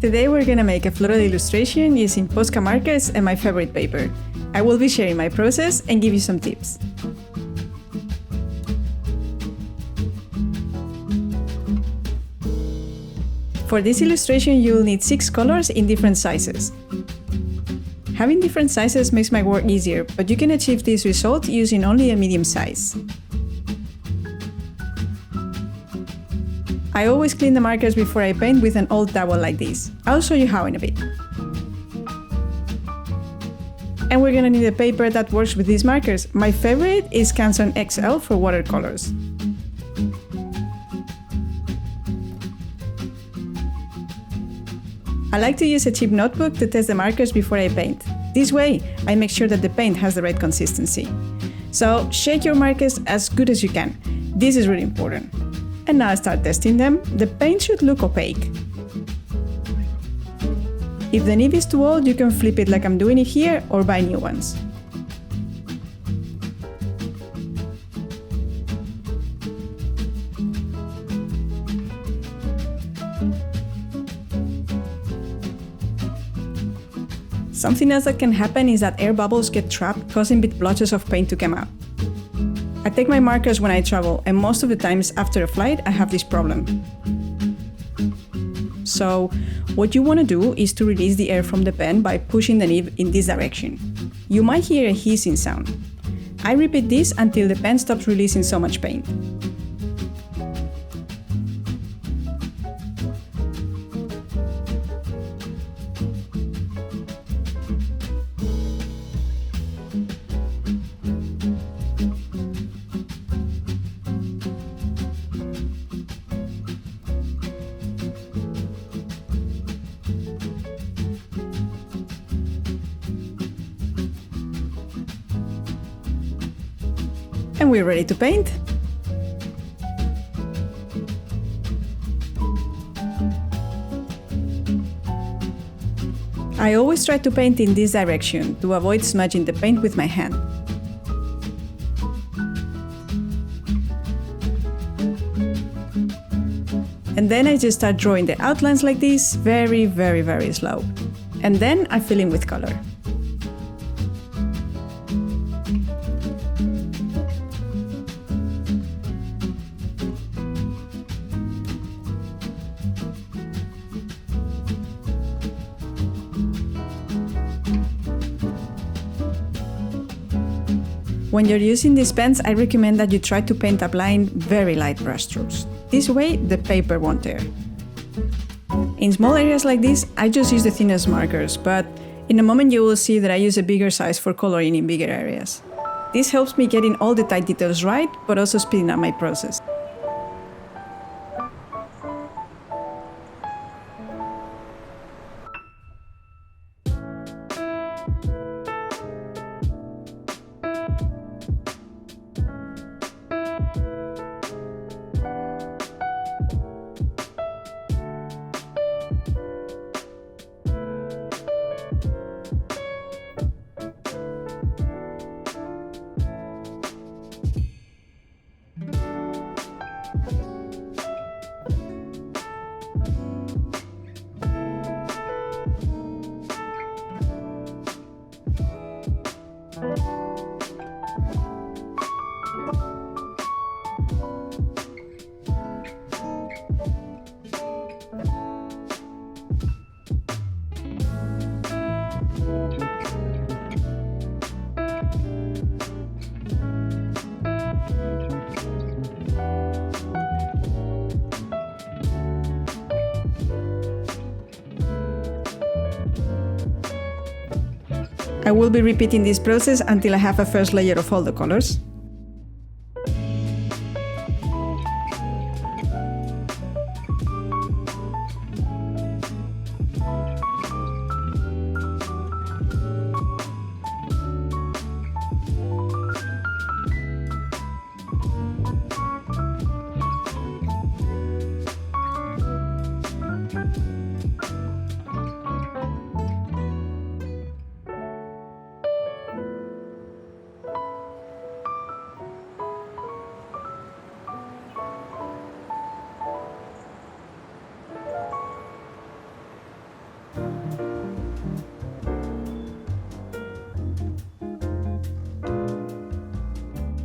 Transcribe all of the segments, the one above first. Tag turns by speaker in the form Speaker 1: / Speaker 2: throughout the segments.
Speaker 1: Today we're gonna make a floral illustration using Posca markers and my favorite paper. I will be sharing my process and give you some tips. For this illustration you'll need 6 colors in different sizes. Having different sizes makes my work easier, but you can achieve this result using only a medium size. I always clean the markers before I paint with an old towel like this. I'll show you how in a bit. And we're gonna need a paper that works with these markers. My favorite is Canson XL for watercolors. I like to use a cheap notebook to test the markers before I paint. This way, I make sure that the paint has the right consistency. So shake your markers as good as you can. This is really important. And now I start testing them. The paint should look opaque. If the nib is too old, you can flip it like I'm doing it here or buy new ones. Something else that can happen is that air bubbles get trapped, causing big blotches of paint to come out. I take my markers when I travel, and most of the times after a flight I have this problem. So, what you want to do is to release the air from the pen by pushing the nib in this direction. You might hear a hissing sound. I repeat this until the pen stops releasing so much paint. And we're ready to paint. I always try to paint in this direction to avoid smudging the paint with my hand. And then I just start drawing the outlines like this, very, very, very slow. And then I fill in with color. When you're using these pens, I recommend that you try to paint applying very light brushstrokes. This way, the paper won't tear. In small areas like this, I just use the thinnest markers, but in a moment you will see that I use a bigger size for coloring in bigger areas. This helps me getting all the tight details right, but also speeding up my process. I will be repeating this process until I have a first layer of all the colors.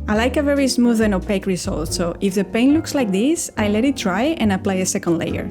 Speaker 1: I like a very smooth and opaque result, so if the paint looks like this, I let it dry and apply a second layer.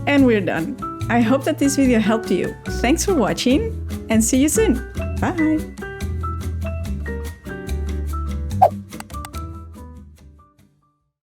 Speaker 2: And we're done. I hope that this video helped you. Thanks for watching and see you soon. Bye!